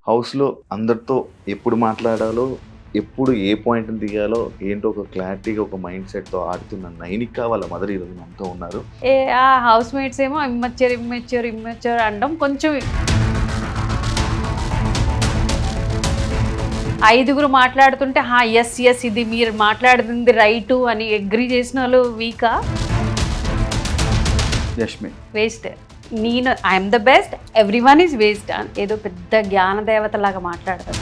హౌస్‌లో అందరితో ఎప్పుడు మాట్లాడాలో, ఎప్పుడు ఏ పాయింట్‌ని తీయాలో ఏంటో ఒక క్లారిటీగా ఒక మైండ్ సెట్‌తో ఆడుతున్న నైనిక వాళ్ళ మదర్ ఈరోజు మనతో ఉన్నారు. ఆ హౌస్ మేట్స్ ఏమో ఇమ్మెచ్యూర్ అనడం కొంచెం ఐదుగురు మాట్లాడుతుంటే ఎస్ ఇది మీరు మాట్లాడుతుంది రైటు అని అగ్రీ చేసిన వాళ్ళు వీకా యష్మి వేస్ట్. నేను I'm the best, everyone is waste ఏదో పెద్ద జ్ఞాన దేవత లాగా మాట్లాడతారు.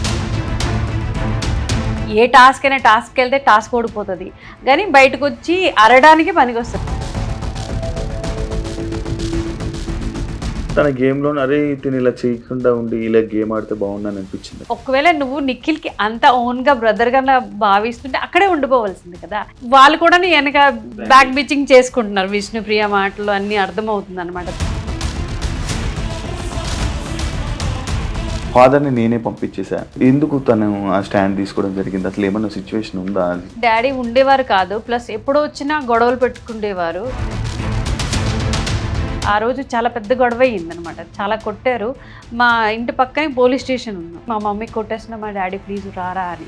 ఏ టాస్క్ అయినా టాస్క్కి వెళ్తే టాస్క్ ఓడిపోతుంది, కానీ బయటకు వచ్చి అరడానికి పనికొస్తుంది. తన గేమ్‌లో అరే తిని ఇలా చేయకుండా ఉండి ఇలా గేమ్ ఆడితే బాగుందని అనిపించింది. ఒకవేళ నువ్వు నిఖిల్కి అంత ఓన్గా బ్రదర్గా భావిస్తుంటే అక్కడే ఉండిపోవాల్సింది కదా. వాళ్ళు కూడా నీ వెనక బ్యాక్ బిచింగ్ చేసుకుంటున్నారు. విష్ణుప్రియ మాటలు అన్నీ అర్థమవుతుంది అనమాట. ఫాదర్‌ని నేనే పంపించేసా. ఎందుకు తను ఆ స్టాండ్ తీసుకోవడం జరిగింది? అసలు ఏమన్నా సిచ్యువేషన్ ఉందా? డాడీ ఉండేవారు కాదు, ప్లస్ ఎప్పుడో వచ్చినా గొడవలు పెట్టుకుండేవారు. ఆ రోజు చాలా పెద్ద గొడవ అయ్యిందనమాట, చాలా కొట్టారు. మా ఇంటి పక్కనే పోలీస్ స్టేషన్ ఉంది. మా మమ్మీ కొట్టేసిన మా డాడీ ప్లీజ్ రారా అని.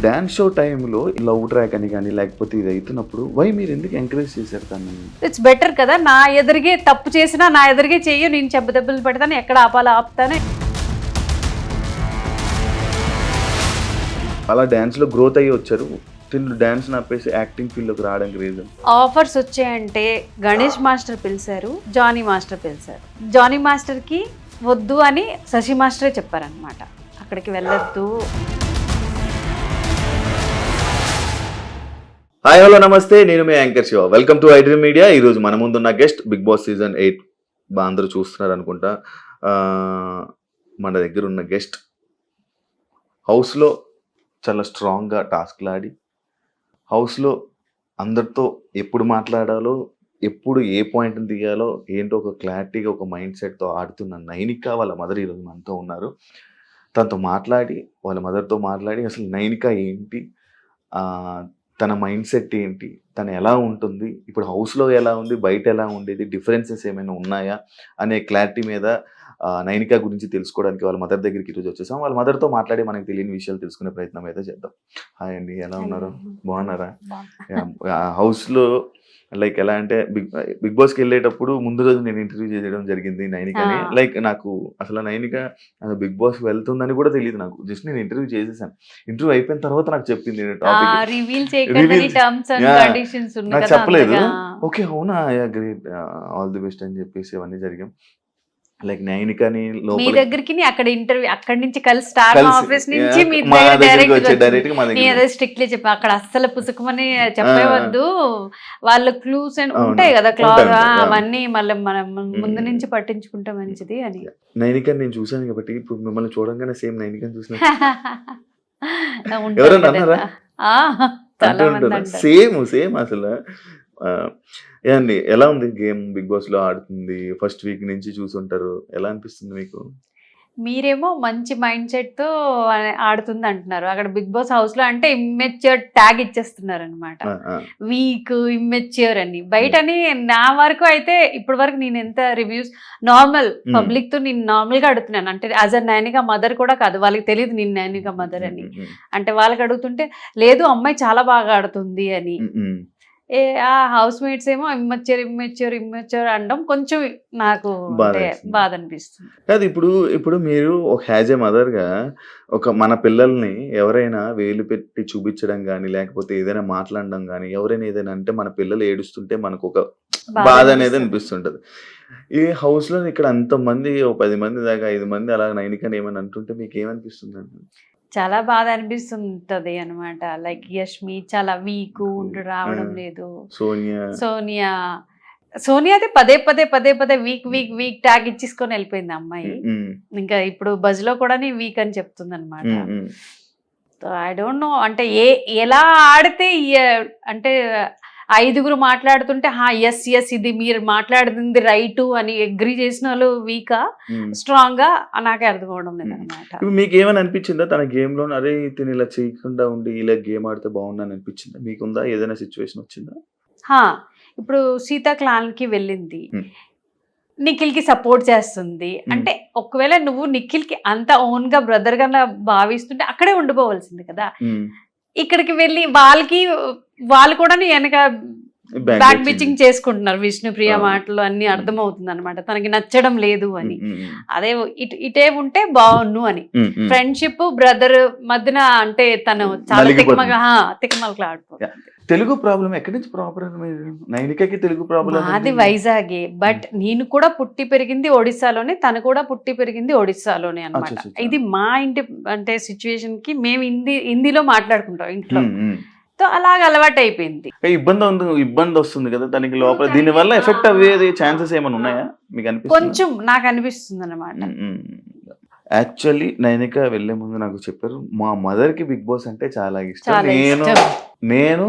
డాన్స్ షో టైంలో లవ్ ట్రాక్ అని కానీ లేకపోతే ఇది అవుతున్నప్పుడు మీరు ఎందుకు ఎంకరేజ్ చేశారు తను? ఇట్స్ బెటర్ కదా, నా ఎదురుగే తప్పు చేసినా నా ఎదురుగే చెయ్యి, నేను దెబ్బలు పెడతాను, ఎక్కడ ఆపాలో ఆపుతాను. అలా డాన్స్లో గ్రోత్ అయ్యి వచ్చారు. తిను డాన్స్ ఆపేసి యాక్టింగ్ ఫీల్డ్లోకి రావడానికి రీజన్? ఆఫర్స్ వచ్చాయంటే గణేష్ మాస్టర్ పిలిచారు, జానీ మాస్టర్ పిలిచారు. జానీ మాస్టర్కి వద్దు అని శశి మాస్టరే చెప్పారనమాట, అక్కడికి వెళ్ళొద్దు. హాయ్ హలో నమస్తే, నేను మీ anchor Shiva. Welcome to iDream Media. ఈరోజు మన ముందున్న గెస్ట్ బిగ్ బాస్ సీజన్ 8 అందరూ చూస్తున్నారు అనుకుంటా. మన దగ్గర ఉన్న గెస్ట్ హౌస్లో చాలా స్ట్రాంగ్గా టాస్క్లు ఆడి, హౌస్లో అందరితో ఎప్పుడు మాట్లాడాలో, ఎప్పుడు ఏ పాయింట్ని తీయాలో ఏంటో ఒక క్లారిటీగా ఒక మైండ్ సెట్తో ఆడుతున్న నైనిక వాళ్ళ మదర్ ఈరోజు మనతో ఉన్నారు. తనతో మాట్లాడి, వాళ్ళ మదర్తో మాట్లాడి అసలు నైనిక ఏంటి, తన మైండ్ సెట్ ఏంటి, తను ఎలా ఉంటుంది, ఇప్పుడు హౌస్లో ఎలా ఉంది, బయట ఎలా ఉండేది, డిఫరెన్సెస్ ఏమైనా ఉన్నాయా అనే క్లారిటీ మీద నైనిక గురించి తెలుసుకోవడానికి వాళ్ళ మదర్ దగ్గరికి ఈరోజు వచ్చేసాం. వాళ్ళ మదర్తో మాట్లాడి మనకు తెలియని విషయాలు తెలుసుకునే ప్రయత్నం అయితే చేద్దాం. హాయ్ అండి, ఎలా ఉన్నారు? బాగున్నారా? హౌస్లో లైక్ ఎలా అంటే బిగ్ బాస్కి వెళ్ళేటప్పుడు ముందు రోజు నేను ఇంటర్వ్యూ చేయడం జరిగింది నైనికని. లైక్ నాకు అసలు నైనిక బిగ్ బాస్కి వెళ్తుందని కూడా తెలియదు నాకు. జస్ట్ నేను ఇంటర్వ్యూ చేసేసాను. ఇంటర్వ్యూ అయిపోయిన తర్వాత నాకు చెప్పింది నాకు చెప్పలేదు. ఓకే అవునా, గ్రేట్, ఆల్ ది బెస్ట్ అని చెప్పేసి అవన్నీ జరిగాం. లైక్ నైనికని మీ దగ్గరికి అక్కడ ఇంటర్వ్యూ, అక్కడి నుంచి కలిసి స్టార్ ఆఫీస్ నుంచి మీ డైరెక్ట్ స్ట్రిక్ట్లీ చెప్పా, అక్కడ అస్సలు పుసుకుమని చెప్పవద్దు, వాళ్ళ క్లూస్ ఉంటాయి కదా, క్లాస్ అవన్నీ మళ్ళీ మనం ముందు నుంచి పట్టించుకుంటే మంచిది అని. నైనికని నేను చూసాను కాబట్టి ఇప్పుడు మిమ్మల్ని చూడంగానే సేమ్ నైనికని చూసిన సేమ్ అసలు. ఏమండి, ఎలా ఉంది గేమ్? బిగ్ బాస్ లో ఆడుతుంది, ఫస్ట్ వీక్ నుంచి చూసుంటారు, ఎలా అనిపిస్తుంది మీకు? మీరేమో మంచి మైండ్ సెట్ తో ఆడుతుంది అంటున్నారు, అక్కడ బిగ్ బాస్ హౌస్ లో అంటే ఇమ్మెచ్యూర్ ట్యాగ్ ఇచ్చేస్తున్నారు అనమాట. వీక్, ఇమ్మెచ్యూర్ అని. బయటని నా వరకు అయితే ఇప్పటి వరకు నేను ఎంత రివ్యూస్ నార్మల్ పబ్లిక్ తో నేను నార్మల్ గా అడుగుతున్నాను, అంటే యాజ్ అ నైనిక మదర్ కూడా కాదు, వాళ్ళకి తెలియదు నేను నైనిక మదర్ అని. అంటే వాళ్ళకి అడుగుతుంటే లేదు అమ్మాయి చాలా బాగా ఆడుతుంది అని. ఆ హౌస్ మేట్స్ ఏమో ఇమ్మెచ్యూర్ అనడం కొంచెం నాకు బాధ అనిపిస్తుంది. కాదు, ఇప్పుడు మీరు ఒక యాజ్ ఏ మదర్గా ఒక మన పిల్లల్ని ఎవరైనా వేలు పెట్టి చూపించడం కానీ లేకపోతే ఏదైనా మాట్లాడడం కానీ, ఎవరైనా ఏదైనా అంటే మన పిల్లలు ఏడుస్తుంటే మనకు ఒక బాధ అనేది అనిపిస్తుంటది. ఈ హౌస్ లో ఇక్కడ అంతమంది 10 మంది దాకా 5 మంది అలా నైనికని ఏమని అంటుంటే మీకు ఏమనిపిస్తుంది అండి? చాలా బాధ అనిపిస్తుంటది అనమాట. లైక్ యష్మి చాలా వీక్ రావడం లేదు, సోనియా అయితే పదే వీక్ ట్యాగ్ ఇచ్చేసుకొని వెళ్ళిపోయింది అమ్మాయి. ఇంకా ఇప్పుడు బజ్ లో కూడా వీక్ అని చెప్తుంది అనమాట. ఐ డోంట్ నో అంటే ఎలా ఆడితే అంటే 5గురు మాట్లాడుతుంటే ఎస్ ఎస్ ఇది మీరు మాట్లాడుతుంది రైట్ అని అగ్రి చేసిన వాళ్ళు వీకా స్ట్రాంగ్ గా నాకే అర్థం అవడం లేదు అనమాట. ఇప్పుడు మీకు ఏమైనా అనిపించిందా తన గేమ్ లో అరే తిని ఇలా చేయకుండా ఉండి ఇలా గేమ్ ఆడితే బాగుందని అనిపించిందా? మీకుందా ఏదైనా సిచ్యువేషన్ వచ్చిందా? ఇప్పుడు సీతా క్లాన్ కి వెళ్ళింది, Hmm. నిఖిల్ కి సపోర్ట్ చేస్తుంది అంటే ఒకవేళ నువ్వు నిఖిల్ కి అంత ఓన్ గా బ్రదర్ గా భావిస్తుంటే అక్కడే ఉండిపోవాల్సింది కదా. ఇక్కడికి వెళ్ళి వాళ్ళు కూడా వెనక బ్యాక్ బిచింగ్ చేసుకుంటున్నారు. విష్ణుప్రియ మాటలు అన్ని అర్థమవుతుంది అనమాట, తనకి నచ్చడం లేదు అని. అదే ఇటే ఉంటే బాగున్ను అని. ఫ్రెండ్షిప్ బ్రదర్ మధ్యన అంటే తను చాలా తిక్కమలకలాడిపోతుంది. తెలుగు ప్రాబ్లం ఎక్కడి నుంచి ప్రాపర్? నైనికకి తెలుగు ప్రాబ్లం అది వైజాగే, బట్ నేను కూడా పుట్టి పెరిగింది ఒడిస్సాలోనే, తను కూడా పుట్టి పెరిగింది ఒడిస్సాలోనే అనమాట. ఇది మా ఇంటి అంటే సిచ్యువేషన్ కి మేము హిందీలో మాట్లాడుకుంటాం ఇంట్లో, అలాగ అలవాటు అయిపోయింది. ఇబ్బంది వస్తుంది కదా తనకి లోపల, దీని వల్ల ఎఫెక్ట్ అయ్యేది ఛాన్సెస్ ఏమైనా ఉన్నాయా మీకు అనిపిస్తుంది? కొంచెం నాకు అనిపిస్తుంది అనమాట. యాక్చువల్లీ నైనిక వెళ్లే ముందు నాకు చెప్పారు మా మదర్ కి బిగ్ బాస్ అంటే చాలా ఇష్టం, నేను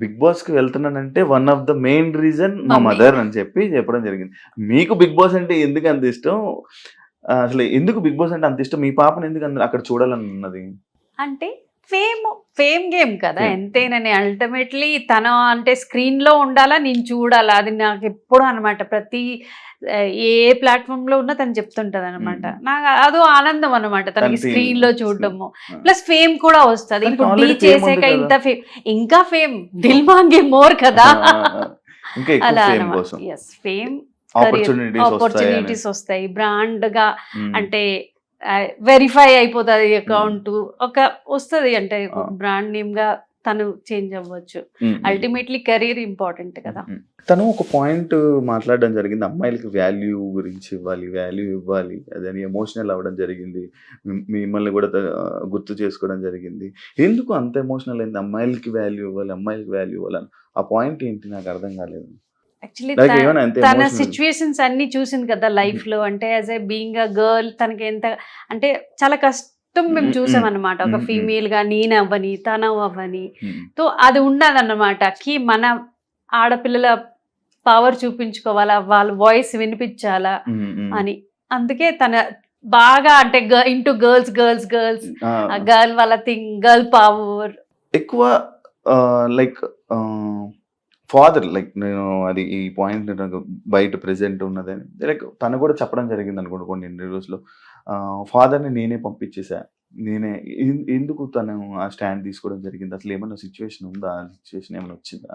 బిగ్ బాస్ కి వెళ్తున్నానంటే one of the main reason మా మదర్ అని చెప్పడం జరిగింది. మీకు బిగ్ బాస్ అంటే ఎందుకు అంత ఇష్టం? అసలు ఎందుకు బిగ్ బాస్ అంటే అంత ఇష్టం? మీ పాపను ఎందుకు అక్కడ చూడాలని ఉన్నది? అంటే ఫేమ్ గేమ్ కదా ఎంతైనా. అల్టిమేట్లీ తన అంటే స్క్రీన్ లో ఉండాలా, నేను చూడాలా, అది నాకు ఎప్పుడు అనమాట. ప్రతి ఏ ప్లాట్ఫామ్ లో ఉన్నా తను చెప్తుంటది అనమాట. నాకు అదో ఆనందం అనమాట తనకి స్క్రీన్ లో చూడటము. ప్లస్ ఫేమ్ కూడా వస్తుంది. ఇప్పుడు డీ చేసాక ఇంత ఫేమ్, ఇంకా ఫేమ్ దిల్ మాంగే మోర్ కదా. అలా అనమాట. ఎస్, ఫేమ్, ఆపర్చునిటీస్ వస్తాయి, బ్రాండ్ గా అంటే వెరిఫై అయిపోతుంది అకౌంట్, ఒక వస్తుంది అంటే బ్రాండ్ నేమ్ గా తను చేంజ్ అవ్వచ్చు. అల్టిమేట్లీ కెరీర్ ఇంపార్టెంట్ కదా. తను ఒక పాయింట్ మాట్లాడడం జరిగింది, అమ్మాయిలకి వాల్యూ గురించి వాల్యూ ఇవ్వాలి అదని ఎమోషనల్ అవ్వడం జరిగింది. మిమ్మల్ని కూడా గుర్తు చేసుకోవడం జరిగింది. ఎందుకు అంత ఎమోషనల్ అయింది? అమ్మాయిలకి వాల్యూ ఇవ్వాలని ఆ పాయింట్ ఏంటి నాకు అర్థం కాలేదు. యాక్చువల్లీ తన సిచ్యువేషన్స్ అన్ని చూసింది కదా లైఫ్ లో. అంటే as a being a girl తనకి ఎంత అంటే చాలా కష్టం మేము చూసాం అనమాట. ఒక ఫీమేల్ గా నేను అవ్వని తను అవ్వని, సో అది ఉండదన్నమాట కి మన ఆడపిల్లల పవర్ చూపించుకోవాలా, వాళ్ళ వాయిస్ వినిపించాలా అని. అందుకే తన బాగా అంటే ఇంటూ గర్ల్స్ గర్ల్ వాళ్ళ థింగ్, గర్ల్ పవర్ ఎక్కువ. లైక్ ఫాదర్, లైక్ నేను అది ఈ పాయింట్ నాకు బయట ప్రెసెంట్ ఉన్నదని లైక్ తను కూడా చెప్పడం జరిగింది అనుకోండి కొన్ని ఇంటర్వ్యూస్లో. ఫాదర్ని నేనే పంపించేసా, నేనే. ఎందుకు తను ఆ స్టాండ్ తీసుకోవడం జరిగింది? అసలు ఏమైనా సిచ్యువేషన్ ఉందా? ఆ సిచ్యువేషన్ ఏమైనా వచ్చిందా?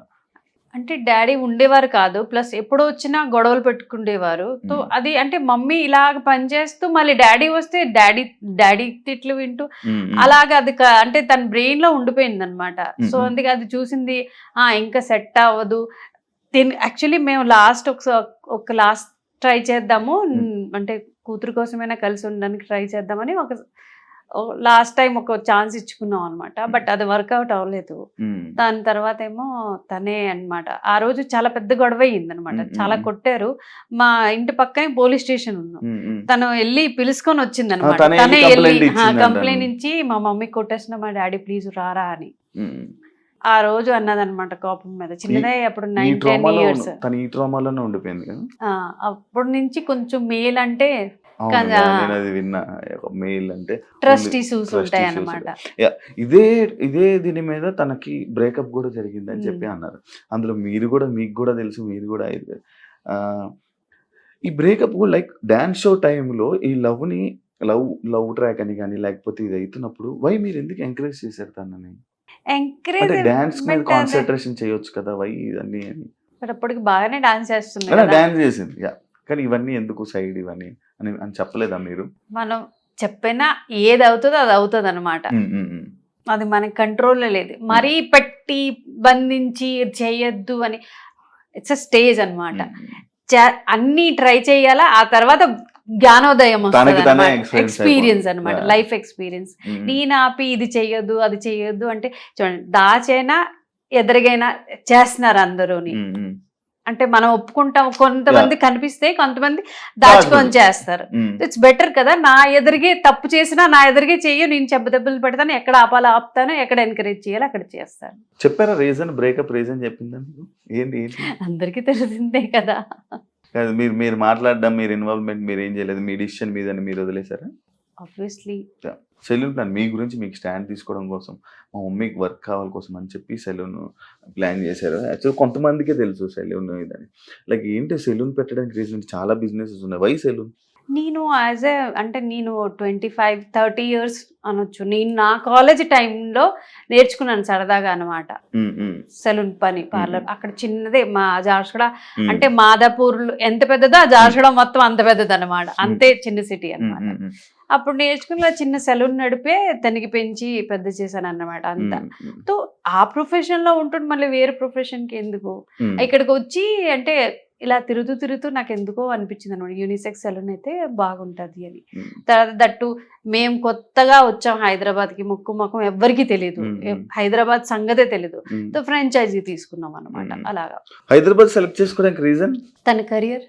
అంటే డాడీ ఉండేవారు కాదు, ప్లస్ ఎప్పుడు వచ్చినా గొడవలు పెట్టుకుండేవారు. సో అది అంటే మమ్మీ ఇలాగ పనిచేస్తూ మళ్ళీ డాడీ వస్తే డాడీ తిట్లు వింటూ అలాగ అది అంటే తన బ్రెయిన్ లో ఉండిపోయింది అనమాట. సో అందుకే అది చూసింది ఇంకా సెట్ అవ్వదు. యాక్చువల్లీ మేము ఒక లాస్ట్ ట్రై చేద్దాము, అంటే కూతురు కోసమైనా కలిసి ఉండడానికి ట్రై చేద్దామని ఒక లాస్ట్ టైం ఒక ఛాన్స్ ఇచ్చుకున్నాం అనమాట. బట్ అది వర్కౌట్ అవ్వలేదు. దాని తర్వాత ఏమో తనే అన్నమాట. ఆ రోజు చాలా పెద్ద గొడవ అయ్యింది అనమాట, చాలా కొట్టారు. మా ఇంటి పక్కనే పోలీస్ స్టేషన్ ఉన్నాం, తను వెళ్ళి పిలుచుకొని వచ్చింది అనమాట. తనే వెళ్ళి కంప్లైంట్ ఇచ్చి మా మమ్మీ కొట్టేసిన, మా డాడీ ప్లీజ్ రారా అని ఆ రోజు అన్నదన్నమాట కోపం మీద. చిన్నదే అప్పుడు 9-10 years. అప్పటి నుంచి కొంచెం మేల్ అంటే ట్రస్ట్ ఇష్యూస్ ఉంటాయి అన్నమాట. ఇదే దీని మీద తనకి బ్రేకప్ కూడా జరిగింది అని చెప్పి అన్నారు. అందులో మీకు కూడా తెలుసు, మీరు కూడా ఈ బ్రేకప్ లైక్ డాన్స్ షో టైంలో ఈ లవ్ ట్రాక్ అని కానీ లేకపోతే ఇది అవుతున్నప్పుడు మీరు ఎందుకు ఎంకరేజ్ చేశారు తనని? డాన్స్ మీద కాన్సన్ట్రేషన్ చేయొచ్చు కదా, ఇవన్నీ అని. అప్పటికి బాగానే డాన్స్ చేస్తుంది, డాన్స్ చేసింది, కానీ ఇవన్నీ ఎందుకు సైడ్ ఇవన్నీ అని చెప్పలేదా మీరు? మనం చెప్పినా ఏది అవుతుందో అది అవుతుంది అనమాట. అది మన కంట్రోల్లో లేదు. మరీ పెట్టి బంధించి చేయొద్దు అని. ఇట్స్ అ స్టేజ్ అనమాట. అన్ని ట్రై చేయాలా, ఆ తర్వాత జ్ఞానోదయం వస్తుంది, ఎక్స్పీరియన్స్ అనమాట, లైఫ్ ఎక్స్పీరియన్స్. నేను ఆపి ఇది చెయ్యొద్దు అది చెయ్యొద్దు అంటే చూడండి, దాచైనా ఎదురుగైనా చేస్తున్నారు అందరూని. అంటే మనం ఒప్పుకుంటాం, కొంతమంది కనిపిస్తే కొంతమంది దాచుకొని చేస్తారు. ఇట్స్ బెటర్ కదా, నా ఎదురుగే తప్పు చేసినా నా ఎదురుగే చెయ్యి, నేను దెబ్బలు పెడతాను, ఎక్కడ ఆపాలో ఆపుతాను, ఎక్కడ ఎంకరేజ్ చేయాలో అక్కడ చేస్తాను. చెప్పారా రీజన్, బ్రేకప్ రీజన్ చెప్పిందా మీకు? ఏంటి అందరికీ తెలిసిందే కదా. మీరు మీరు మాట్లాడడం, మీరు ఇన్వాల్వ్మెంట్ మీరు ఏం చేయలేదు, మీ డిసిషన్ మీద మీరు వదిలేసారా? ఆబ్వియస్లీ. సెలూన్ ప్లాన్ మీ గురించి మీకు స్టాండ్ తీసుకోవడం కోసం, మా మమ్మీకి వర్క్ కావాలి కోసం అని చెప్పి సెలూన్ ప్లాన్ చేశారు. యాక్చువల్ కొంతమందికే తెలుసు సెలూన్ ఇదని. లైక్ ఏంటి సెలూన్ పెట్టడానికి రీజన్? చాలా బిజినెసెస్ ఉన్నాయి, వై సెలూన్? నేను నేను 25-30 ఇయర్స్ అనొచ్చు, నేను నా కాలేజ్ టైంలో నేర్చుకున్నాను సరదాగా అనమాట సెలూన్ పని, పార్లర్. అక్కడ చిన్నదే మా జార్షగడ, అంటే మాదాపూర్ ఎంత పెద్దదో ఆ జార్షగడ మొత్తం అంత పెద్దది అనమాట, అంతే చిన్న సిటీ అనమాట. అప్పుడు నేర్చుకున్న చిన్న సెలూన్ నడిపే దానికి పెంచి పెద్ద చేశాను అన్నమాట అంతా. సో ఆ ప్రొఫెషన్ లో ఉంటుండే మళ్ళీ వేరే ప్రొఫెషన్ కి ఎందుకు, ఇక్కడికి వచ్చి అంటే ఇలా తిరుగుతూ నాకు ఎందుకో అనిపించింది అనమాట, యూనిసెక్స్ సెలూన్ అయితే బాగుంటది అని. తర్వాత దట్టు మేము కొత్తగా వచ్చాం హైదరాబాద్ కి, ముక్కు ముఖం ఎవ్వరికి తెలియదు, హైదరాబాద్ సంగతే తెలీదు. సో ఫ్రాంచైజీ తీసుకున్నాం అనమాట. అలాగా హైదరాబాద్ సెలెక్ట్ చేసుకోవడానికి రీజన్ తన కెరియర్.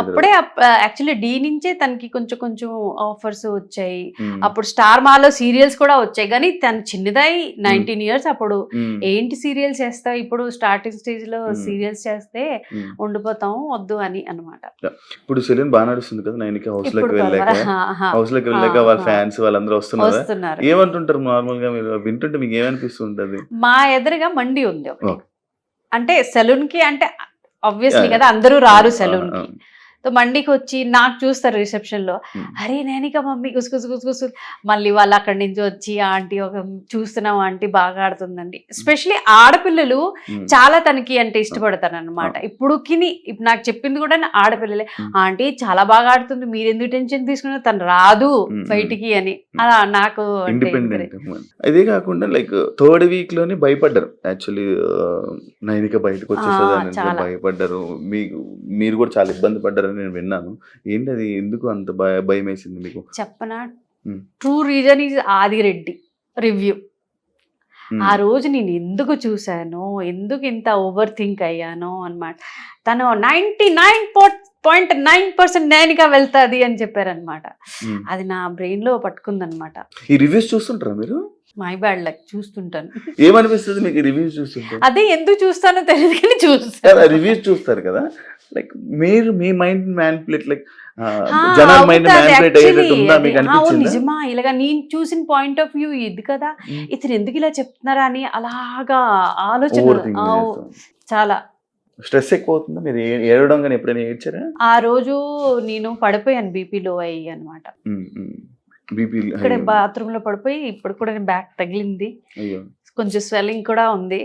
అప్పుడే యాక్చువల్లీ డి నుంచే తనకి కొంచెం ఆఫర్స్ వచ్చాయి. అప్పుడు స్టార్ మాలో సీరియల్స్ కూడా వచ్చాయి, కానీ తను చిన్నదై 19 ఇయర్స్ అప్పుడు ఏంటి సీరియల్స్ చేస్తావు, ఇప్పుడు స్టార్టింగ్ స్టేజ్ లో సీరియల్స్ చేస్తే ఉండిపోతాం వద్దు అని అనమాట. ఇప్పుడు సెలూన్ బాగా నడుస్తుంది కదా, నైనిక హౌస్ లోకి వెళ్ళాక వాళ్ళ ఫ్యాన్స్ వాళ్ళందరూ వస్తున్నారు. ఏమంటుంటారు నార్మల్ గా మీరు వింటుంటే మీకు ఏమనిపిస్తుంటది? మా ఎదురుగా మండి ఉంది ఒకటి, అంటే సెలూన్ కి అంటే ఆబ్వియస్లీ కదా అందరూ రారు సెలూన్ కి. సో మండికి వచ్చి నాకు చూస్తారు రిసెప్షన్ లో, అరే నేనిక మమ్మీ గుసగుసు. మళ్ళీ వాళ్ళు అక్కడి నుంచి వచ్చి ఆంటీ ఒక చూస్తున్నాం ఆంటీ బాగా ఆడుతుందండి. ఎస్పెషలీ ఆడపిల్లలు చాలా తనకి అంటే ఇష్టపడతారు అనమాట. ఇప్పుడు నాకు చెప్పింది కూడా ఆడపిల్లలే, ఆంటీ చాలా బాగా ఆడుతుంది, మీరు ఎందుకు టెన్షన్ తీసుకున్నా, తను రాదు బయటికి అని. అలా నాకు అదే కాకుండా లైక్ థర్డ్ వీక్ లోనే భయపడ్డారు యాక్చువల్లీ, నైనిక బయటకు వచ్చేసేదాన్ని భయపడ్డారు, మీరు కూడా చాలా ఇబ్బంది పడ్డారు నేను విన్నాను. ఏంటి అది, ఎందుకు అంత భయం వేసింది మీకు? చెప్పనా, true reason is Adireddy review. ఆ రోజు నేను ఎందుకు చూసానో, ఎందుకు ఇంత ఓవర్ థింక్ అయ్యానో అన్నమాట. తను 99.9% నైనిక వెళ్తాది అని చెప్పారనమాట. అది నా బ్రెయిన్ లో పట్టుకుందనమాట. ఈ రివ్యూస్ చూస్తుంటారా మీరు? మై బ్యాడ్ లక్, చూస్తుంటాను. ఏమనిపిస్తుంది మీకు రివ్యూస్ చూస్తుంటే? అదే ఎందుకు చూస్తానో తెలియదు కానీ చూస్తాను. రివ్యూస్ చూస్తారు కదా, లైక్ మీరు మీ మైండ్ మ్యానిపులేట్, లైక్ జనాల మైండ్ మ్యానిపులేట్ అయ్యేటట్టు ఉందా మీకు అనిపించిందా? నిజమా, ఇలాగా నేను చూసిన పాయింట్ ఆఫ్ వ్యూ ఇది కదా, ఇతను ఎందుకు ఇలా చెప్తున్నారా అని అలాగా ఆలోచన. చాలా స్ట్రెస్ ఎక్కువ అవుతుందా? మీరు ఏడవడం కానీ ఎప్పుడైనా ఏడ్చారా? ఆ రోజు నేను పడిపోయాను, బీపీ లో అయ్యి అనమాట. ఇక్కడ బాత్రూమ్ లో పడిపోయి ఇప్పుడు కూడా బ్యాక్ తగిలింది, కొంచెం స్వెల్లింగ్ కూడా ఉంది.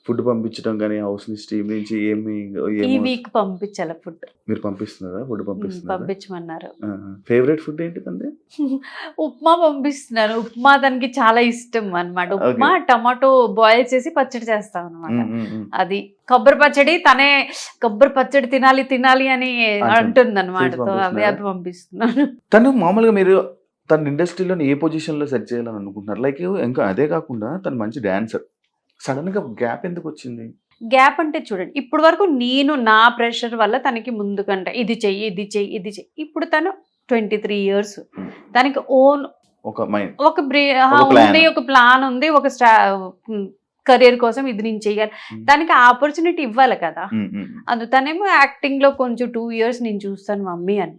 ఫుడ్ పంపించడం కానీ హౌస్ ని స్టీమ్ నుంచి ఈ వీక్ పంపించాలి ఫుడ్. మీరు పంపిస్తున్నారా? ఫుడ్ పంపించమన్నారు. ఫేవరెట్ ఫుడ్ ఏంటిదండి? ఉప్మా పంపిస్తున్నారు. ఉప్మా తనకి చాలా ఇష్టం అన్నమాట. ఉప్మా టమాటో బాయిల్ చేసి పచ్చడి చేస్తాం అనమాట. అది కొబ్బరి పచ్చడి, తనే కొబ్బరి పచ్చడి తినాలి అని అంటుంది అనమాట. అవి పంపిస్తున్నాను. తను మామూలుగా మీరు తన ఇండస్ట్రీలో ఏ పొజిషన్ లో సెట్ చేయాలని అనుకుంటున్నారు? లైక్ ఇంకా అదే కాకుండా తను మంచి డాన్సర్, సడన్ గా గ్యాప్ ఎందుకు వచ్చింది? గ్యాప్ అంటే చూడండి, ఇప్పుడు వరకు నేను నా ప్రెషర్ వల్ల తనకి ముందు కంటే ఇది చెయ్యి. ఇప్పుడు తను 23 ఇయర్స్, తనకి ఓన్ ఒక ప్లాన్ ఉంది, ఒక కెరీర్ కోసం ఇది నేను చెయ్యాలి, దానికి ఆపర్చునిటీ ఇవ్వాలి కదా. తనేమో యాక్టింగ్ లో కొంచెం 2 ఇయర్స్ నేను చూస్తాను మమ్మీ అని.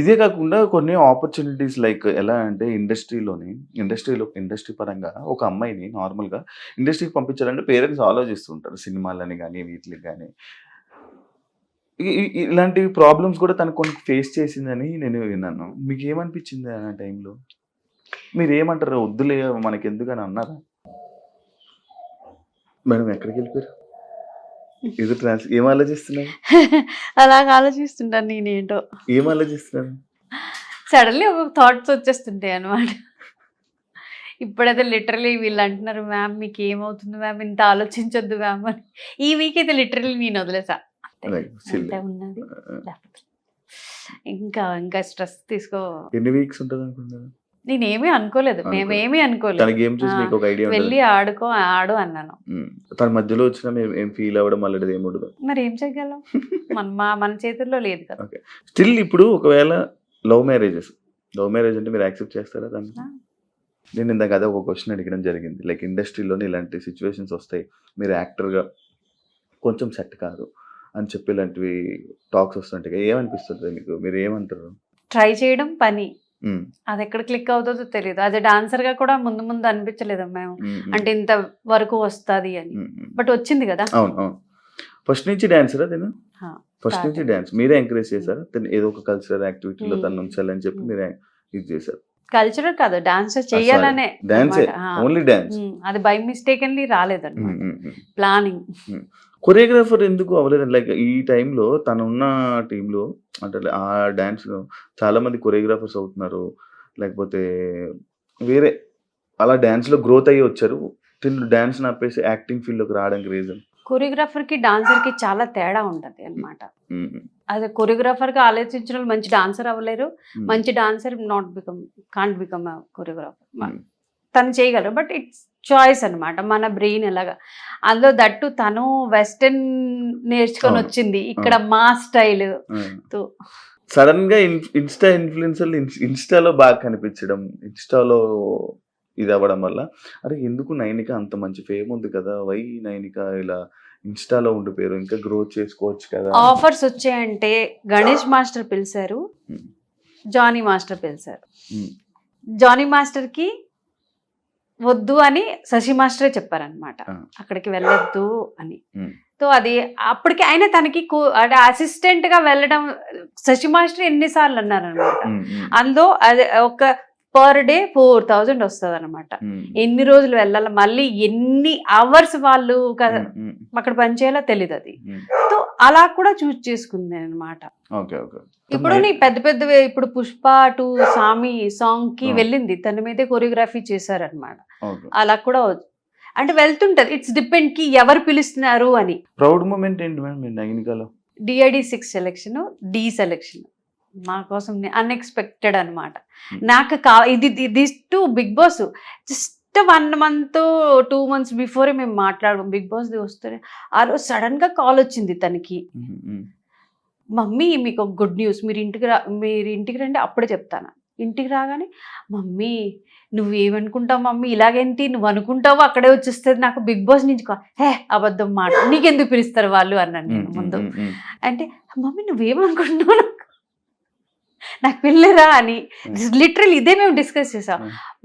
ఇదే కాకుండా కొన్ని ఆపర్చునిటీస్ లైక్ ఎలా అంటే ఇండస్ట్రీ పరంగా ఒక అమ్మాయిని నార్మల్గా ఇండస్ట్రీకి పంపించాలంటే పేరెంట్స్ ఆలోచిస్తుంటారు, సినిమాలని కానీ వీటికి కానీ. ఇలాంటి ప్రాబ్లమ్స్ కూడా తను కొన్ని ఫేస్ చేసిందని నేను విన్నాను. మీకు ఏమనిపించింది ఆ టైంలో? మీరు ఏమంటారు, వద్దులే మనకి ఎందుకని అన్నారా? మేడం ఎక్కడికి వెళ్ళిపోయారు? ఏం ఆలోచిస్తున్నారు? అలాగ ఆలోచిస్తుంటాను నేనేంటో. ఏం ఆలోచిస్తున్నారు? సడన్లీ ఒక థాట్స్ వచ్చేస్తుంటాయి అనమాట. ఇప్పుడైతే లిటరలీ వీళ్ళు అంటున్నారు, మ్యామ్ మీకు ఏమవుతుంది మ్యామ్, ఇంత ఆలోచించొద్దు మ్యామ్ అని. ఈ వీక్ అయితే లిటరలీ నేను వదిలేసా, ఉన్నది ఇంకా స్ట్రెస్ తీసుకో. ఎన్ని వీక్స్ ఉంటుంది అనుకుంటున్నారు? నేనేమీ అనుకోలేదు, మేమేమీ అనుకోలేదు. తన గేమ్ చూసి మీకు ఒక ఐడియా వెళ్ళి ఆడు అన్నాను. తన మధ్యలో వచ్చిన మేము ఏం ఫీల్ అవ్వడం అలాంటిది ఏమి ఉండదు. మరి ఏం చేయగలం, మన చేతుల్లో లేదు కదా. స్టిల్ ఇప్పుడు ఒకవేళ లవ్ మ్యారేజ్ అంటే మీరు యాక్సెప్ట్ చేస్తారా దాన్ని? నేను ఇందాక అదే ఒక క్వశ్చన్ అడగడం జరిగింది. లైక్ ఇండస్ట్రీలోనే ఇలాంటి సిచ్యువేషన్స్ వస్తాయి, మీరు యాక్టర్గా కొంచెం సెట్ కాదు అని చెప్పి ఇలాంటివి టాక్స్ వస్తుంటాయి, ఏమనిపిస్తుంది మీకు? మీరు ఏమంటారు? ట్రై చేయడం పని, అది ఎక్కడ క్లిక్ అవుతుందో తెలియదు. అది డాన్సర్ గా కూడా ముందు అనిపించలేదు మేము, అంటే ఇంత వరకు వస్తుంది అని. బట్ వచ్చింది కదా. అవును. ఫస్ట్ నుంచి డాన్సరా తను? ఫస్ట్ నుంచి డాన్స్ మీరే ఎంకరేజ్ చేశారా? ఏదో ఒక కల్చరల్ యాక్టివిటీలో తను ఉంచాలని చెప్పి మీరే ఇది చేశారు? కల్చరల్ కాదు, డాన్స్ చేయాలనే. Only dance. అది బై మిస్టేక్ అని రాలేదన్నమాట, ప్లానింగ్. కొరియోగ్రాఫర్ ఎందుకు అవ్వలేదు? లైక్ ఈ టైంలో తను ఉన్న టీంలో అంటే ఆ డాన్స్ చాలా మంది కొరియోగ్రాఫర్స్ అవుతున్నారు, లేకపోతే వేరే అలా డాన్స్ లో గ్రోత్ అయ్యి వచ్చారు. తిను డాన్స్ ఆపేసి యాక్టింగ్ ఫీల్డ్ లోకి రావడానికి రీజన్? కొరియోగ్రాఫర్ కి డాన్సర్ కి చాలా తేడా ఉంటది అన్నమాట. అదే కొరియోగ్రాఫర్ గా ఆలోచించిన వాళ్ళు మంచి డాన్సర్ అవ్వలేరు, మంచి డాన్సర్ కాంట్ బికమ్ కొరియోగ్రాఫర్. తను చేయగలరు, బట్ ఇట్స్ చాయిస్ అన్నమాట, మన బ్రెయిన్ ఎలాగా. అందులో దట్టు తను వెస్టర్న్ నేర్చుకొని వచ్చింది, ఇక్కడ మా స్టైల్. సడన్ గా ఇన్స్టా ఇన్ఫ్లుయెన్సర్లు ఇన్స్టాలో బాగా కనిపించడం, ఇన్స్టాలో ఇది అవ్వడం వల్ల అరే ఎందుకు నైనిక అంత మంచి ఫేమ్ ఉంది కదా, వై నైనిక ఇలా ఇన్స్టాలో ఉండిపోయారు, ఇంకా గ్రోత్ చేసుకోవచ్చు కదా. ఆఫర్స్ వచ్చాయంటే గణేష్ మాస్టర్ పిలిచారు, జానీ మాస్టర్ పిలిచారు. జానీ మాస్టర్ కి వద్దు అని శశి మాస్టరే చెప్పారనమాట, అక్కడికి వెళ్ళొద్దు అని. సో అది అప్పటికి ఆయన తనకి అసిస్టెంట్ గా వెళ్ళడం శశి మాస్టర్ ఎన్నిసార్లు అన్నారనమాట. అందులో అది ఒక పర్ డే 4,000 వస్తుంది అనమాట. ఎన్ని రోజులు వెళ్ళాలి, మళ్ళీ ఎన్ని అవర్స్ వాళ్ళు అక్కడ పనిచేయాలో తెలియదు అది. సో అలా కూడా చూస్ చేసుకుంది అనమాట. ఇప్పుడు నీ పెద్ద ఇప్పుడు పుష్ప 2 సామి సాంగ్ కి వెళ్ళింది, తన మీదే కొరియోగ్రఫీ చేశారనమాట. అలా కూడా అంటే వెళ్తుంటది, ఇట్స్ డిపెండ్ కి ఎవరు పిలుస్తున్నారు అని. ప్రౌడ్ మూమెంట్ ఏంటి madam? DID 6 selection, D selection నా కోసం అన్ఎక్స్పెక్టెడ్ అనమాట. నాకు ఇది to Bigg Boss just 1 month 2 months before మేము మాట్లాడుకోం. బిగ్ బాస్ వస్తే ఆ రోజు సడన్ గా కాల్ వచ్చింది తనకి, మమ్మీ మీకు ఒక గుడ్ న్యూస్, మీరు ఇంటికి రండి అప్పుడే చెప్తాను. ఇంటికి రాగానే మమ్మీ నువ్వేమనుకుంటావు మమ్మీ, ఇలాగేంటి నువ్వు అనుకుంటావు అక్కడే వచ్చేస్తుంది, నాకు బిగ్ బాస్ నుంచి అబద్ధం మాట, నీకెందుకు పిలుస్తారు వాళ్ళు అన్నాను నేను ముందు. అంటే మమ్మీ నువ్వేమనుకుంటున్నావు, నాకు పిల్లరా అని లిటరల్ ఇదే మేము డిస్కస్ చేసాం.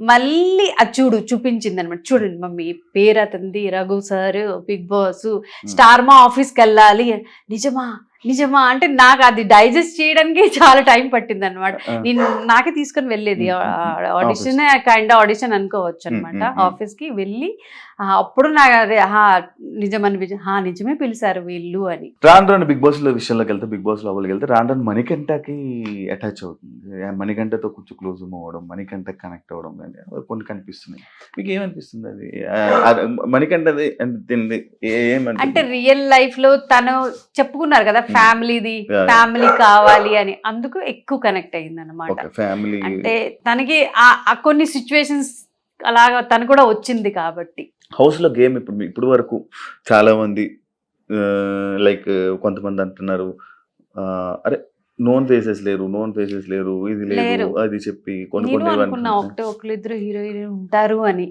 మళ్ళీ అది చూపించింది అనమాట, చూడండి మమ్మీ పేరు అతంది Raghu sir, Bigg Boss, Star Maa ఆఫీస్కి వెళ్ళాలి. నిజమా అంటే నాకు అది డైజెస్ట్ చేయడానికి చాలా టైం పట్టింది అనమాట. నేను నాకే తీసుకొని వెళ్ళేది ఆడిషన్, కైండ్ ఆడిషన్ అనుకోవచ్చు అనమాట. ఆఫీస్ కి వెళ్ళి అప్పుడు నాకు అదే నిజమే పిలిచారు వీళ్ళు అని. రాను బిగ్ బాస్ లో విషయంలోకి వెళ్తే, బిగ్ బాస్ లోపలికి వెళ్తే రాను మణికంఠకి అటాచ్ అవుతుంది, మణికంఠతో కొంచెం క్లోజ్ అవ్వడం, మణికంఠ కనెక్ట్ అవ్వడం కొన్ని కనిపిస్తున్నాయి. మీకు ఏమనిపిస్తుంది అది మణికంఠది అంటే? రియల్ లైఫ్ లో తను చెప్పుకున్నారు కదా ఫ్యామిలీ కావాలి అని, అందుకు ఎక్కువ కనెక్ట్ అయ్యింది అనమాట. అంటే తనకి కొన్ని సిచ్యువేషన్స్ అలాగా తను కూడా వచ్చింది కాబట్టి. హౌస్ లో గేమ్ ఇప్పుడు వరకు చాలా మంది లైక్ కొంతమంది అంటున్నారు అరే నోన్ ఫేసెస్ లేరు ఇది లేదు అది చెప్పి ఒకరిద్దరు హీరోయిన్ ఉంటారు అని.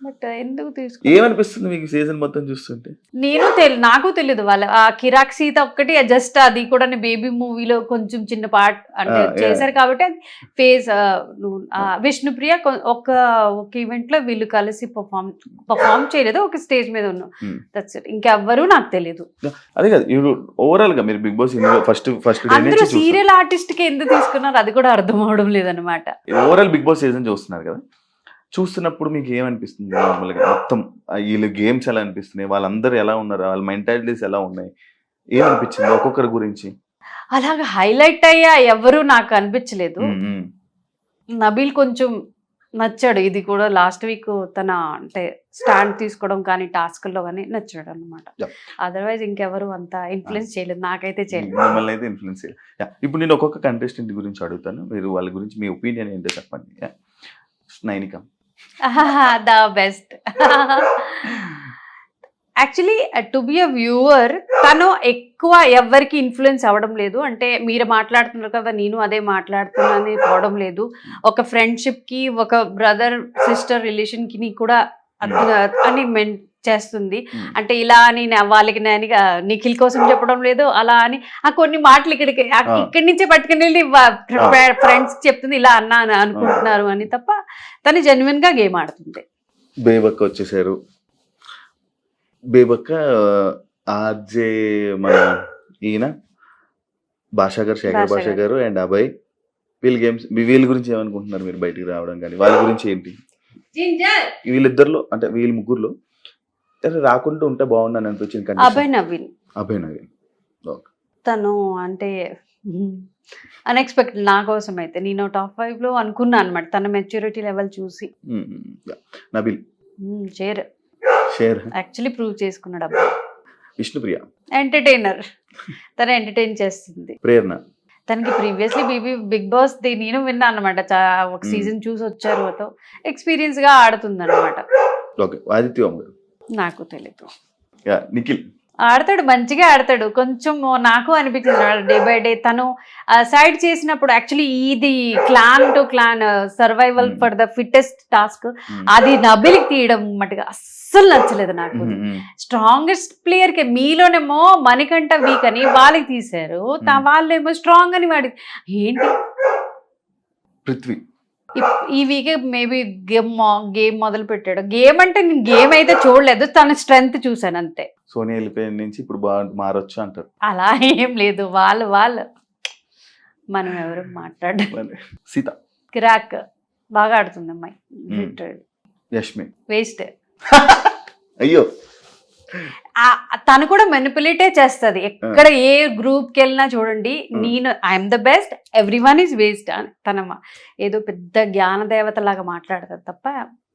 బట్ ఎందుకు తీసుకు ఏమనిపిస్తుంది మీకు సీజన్ మొత్తం చూస్తుంటే? నాకు తెలియదు వాళ్ళ ఆ కిరాక్ సీత ఒక్కటి జస్ట్, అది కూడా బేబీ మూవీలో కొంచెం చిన్న పార్ట్ అంటే చేశారు కాబట్టి అది ఫేస్. విష్ణుప్రియ ఒక ఈవెంట్ లో వీళ్ళు కలిసి పర్ఫామ్ చేయలేదు, ఒక స్టేజ్ మీద ఉన్నాం, దట్స్ ఇట్. ఇంకెవ్వరూ నాకు తెలియదు. అదే కదా ఓవరాల్ గా మీరు బిగ్ బాస్ ఫస్ట్ అందరూ సీరియల్ ఆర్టిస్ట్ కి ఎందుకు తీసుకున్నారు అది కూడా అర్థం అవడం లేదనమాట. ఓవరాల్ బిగ్ బాస్ సీజన్ చూస్తున్నారు కదా, చూస్తున్నప్పుడు మీకు ఏమనిపిస్తుంది? నార్మల్గా మొత్తం వీళ్ళు గేమ్స్ ఎలా అనిపిస్తున్నాయి, వాళ్ళందరూ ఎలా ఉన్నారు, వాళ్ళ మెంటాలిటీస్ ఎలా ఉన్నాయి, ఏమనిపించింది ఒక్కొక్కరి గురించి? అలాగా హైలైట్ అయ్యా ఎవరు నాకు అనిపించలేదు. నబీల్ కొంచెం నచ్చాడు. ఇది కూడా లాస్ట్ వీక్ తన అంటే స్టాండ్ తీసుకోవడం కానీ టాస్క్‌లో గాని నచ్చాడు అన్నమాట. యాహ్! అదర్‌వైజ్ ఇంకెవరు అంత ఇన్‌ఫ్లుయెన్స్ చేయలేదు. నాకైతే చేయలేదు. మిమ్మల్ని అయితే ఇన్‌ఫ్లుయెన్స్ చేయాలి. యాహ్! ఇప్పుడు నేను ఒక్కొక్క కంటెస్టెంట్ గురించి అడుగుతాను. మీరు వాళ్ళ గురించి మీ ఒపీనియన్ ఏంటో చెప్పండి. Yeah! Nainika. The best. Actually to be a viewer తను ఎక్కువ ఎవ్వరికి ఇన్ఫ్లుయెన్స్ అవ్వడం లేదు. అంటే మీరు మాట్లాడుతున్నారు కదా, నేను అదే మాట్లాడుతున్నానని పోవడం లేదు. ఒక ఫ్రెండ్‌షిప్‌కి, ఒక బ్రదర్ సిస్టర్ రిలేషన్‌కి కూడా అని చేస్తుంది. అంటే ఇలా అని వాళ్ళకి నేను నిఖిల్ కోసం చెప్పడం లేదు. అలా అని కొన్ని మాటలు ఇక్కడి నుంచే పట్టుకుని వెళ్ళి ఫ్రెండ్స్ చెప్తుంది ఇలా అన్నా అని అనుకుంటున్నారు అని తప్ప తను జెన్యున్ గా గేమ్ ఆడుతుంది. బేబక్క వచ్చేసారు. బేబక్క ఆర్జే మన ఈయన భాషా గారు, శేఖర్ భాషా గారు అండ్ అభయ్ వీళ్ళ గురించి ఏమనుకుంటున్నారు మీరు? బయటికి రావడం కానీ వాళ్ళ గురించి ఏంటి? వీళ్ళిద్దరిలో అంటే వీళ్ళ ముగ్గురులో రాకుండా ఉంటే బాగుందని అనిపించింది. అభయ్ నవీన్ తను అంటే అన్ఎక్స్పెక్టెడ్ నా కోసం అయితే. నేను టాప్ 5 లో అనుకున్నా అనమాట తన మెచ్యూరిటీ లెవెల్ చూసి. నబిల్ షేర్ యాక్చువల్లీ ప్రూవ్ చేసుకున్నాడు అబ్బాయి. విష్ణుప్రియ ఎంటర్టైనర్, తను ఎంటర్టైన్ చేస్తుంది. ప్రేరణ తనకి ప్రీవియస్లీ బిగ్ బాస్ నేను విన్నా అనమాట. ఒక సీజన్ చూసి వచ్చారు, ఎక్స్పీరియన్స్ గా ఆడుతుంది అనమాట. ఆదిత్య నాకు తెలీదు. నిఖిల్ ఆడతాడు, మంచిగా ఆడతాడు. కొంచెం నాకు అనిపించింది డే బై డే తను సైడ్ చేసినప్పుడు. యాక్చువల్లీ ఇది clan to clan survival for the fittest task, అది నబిలికి తీయడం మటుగా అస్సలు నచ్చలేదు నాకు. స్ట్రాంగెస్ట్ ప్లేయర్ కి మీలోనేమో మణికంఠ వీక్ అని వాళ్ళకి తీశారు, వాళ్ళేమో స్ట్రాంగ్ అని వాడి ఏంటి. పృథ్వీ ఈ వీక్ మేబీ గేమ్ మొదలు పెట్టాడు. గేమ్ అంటే నేను గేమ్ అయితే చూడలేదు, తన స్ట్రెంగ్త్ చూసాను అంతే. సోనియా వెళ్ళిపోయిన నుంచి ఇప్పుడు మారొచ్చు అంటారు. అలా ఏం లేదు, వాళ్ళు మనం ఎవరు మాట్లాడాలి. సీత కిరాక్ బాగా ఆడుతుంది అమ్మాయి. యష్మి వేస్ట్. అయ్యో తను కూడా మెనిపులేటే చేస్తుంది. ఎక్కడ ఏ గ్రూప్ కి వెళ్ళినా చూడండి, నేను I'm the best, every one is waste అని తన ఏదో పెద్ద జ్ఞాన దేవత లాగా మాట్లాడుతుంది తప్ప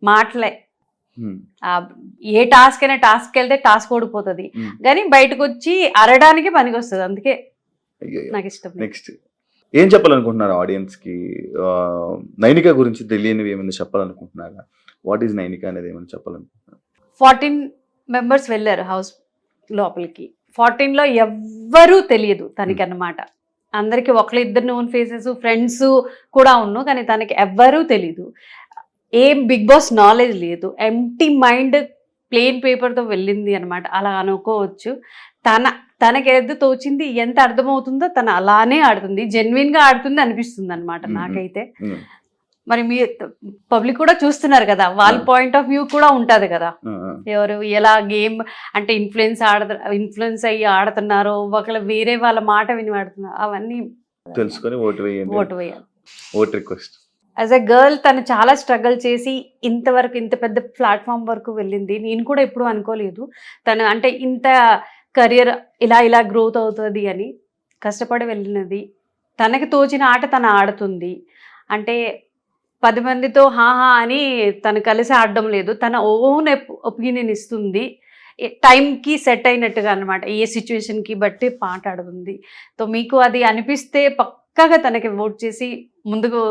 మాటలే. ఏ టాస్క్ అయినా టాస్క్ వెళ్తే టాస్క్ ఓడిపోతుంది, కానీ బయటకు వచ్చి అరడానికి పనికి వస్తుంది. అందుకే నాకు ఇష్టం. నెక్స్ట్ ఏం చెప్పాలనుకుంటున్నారు ఆడియన్స్ కి? నైనిక గురించి తెలియనివి ఏమైనా చెప్పాలనుకుంటున్నారా? వాట్ ఈజ్ నైనిక అనేది ఏమైనా చెప్పాలనుకుంటున్నారు? 14 మెంబర్స్ వెళ్ళారు హౌస్ లోపలికి. 14 లో ఎవ్వరూ తెలియదు తనకి అన్నమాట. అందరికి ఒకళ్ళు ఇద్దరు నోన్ ఫేసెస్ ఫ్రెండ్స్ కూడా ఉన్నాను, కానీ తనకి ఎవ్వరూ తెలీదు. ఏం బిగ్ బాస్ నాలెడ్జ్ లేదు, ఎంటీ మైండ్, ప్లెయిన్ పేపర్తో వెళ్ళింది అనమాట. అలా అనుకోవచ్చు. తనకి ఏది తోచింది, ఎంత అర్థమవుతుందో తను అలానే ఆడుతుంది, జెన్యున్ గా ఆడుతుంది అనిపిస్తుంది అనమాట నాకైతే. మరి మీ పబ్లిక్ కూడా చూస్తున్నారు కదా, వాళ్ళ పాయింట్ ఆఫ్ వ్యూ కూడా ఉంటది కదా, ఎవరు ఎలా గేమ్ అంటే ఇన్ఫ్లుయెన్స్ అయ్యి ఆడుతున్నారో, ఒకళ్ళు వేరే వాళ్ళ మాట విని ఆడుతున్నారు, అవన్నీ తెలుసుకొని ఓటు వేయాలి. Vote request. As a girl తను చాలా స్ట్రగుల్ చేసి ఇంతవరకు ఇంత పెద్ద ప్లాట్ఫామ్ వరకు వెళ్ళింది. నేను కూడా ఎప్పుడు అనుకోలేదు తను అంటే ఇంత కెరియర్ ఇలా గ్రోత్ అవుతుంది అని. కష్టపడి వెళ్ళినది, తనకి తోచిన ఆట తను ఆడుతుంది. అంటే 10 మందితో హాహా అని తను కలిసి ఆడడం లేదు, తన ఓన్ ఒపీనియన్ ఇస్తుంది. టైంకి సెట్ అయినట్టుగా అనమాట, ఏ సిచ్యువేషన్కి బట్టి పాట ఆడుతుంది. సో మీకు అది అనిపిస్తే పక్కాగా తనకి ఓట్ చేసి ముందుకు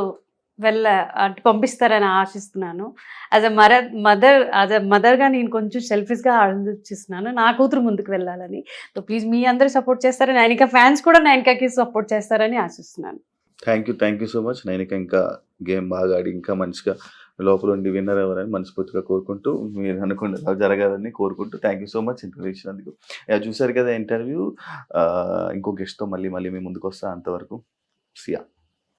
అంటే పంపిస్తారని ఆశిస్తున్నాను. యాజ్ అ మదర్గా నేను కొంచెం సెల్ఫిష్గా ఆలోచిస్తున్నాను, నా కూతురు ముందుకు వెళ్ళాలని. సో ప్లీజ్ మీ అందరూ సపోర్ట్ చేస్తారని, నైనిక ఫ్యాన్స్ కూడా నైనికకి సపోర్ట్ చేస్తారని ఆశిస్తున్నాను. Thank you so much. Nainika ఇంకా గేమ్ బాగా ఆడి ఇంకా మంచిగా లోపల ఉండి విన్నర్ ఎవరని మనస్ఫూర్తిగా కోరుకుంటూ, మీరు అనుకున్న జరగాలని కోరుకుంటూ thank you so much interview ఇచ్చినందుకు. చూసారు కదా ఇంటర్వ్యూ. ఇంకో గెస్ట్తో మళ్ళీ మీ ముందుకు వస్తా. అంతవరకు సియా.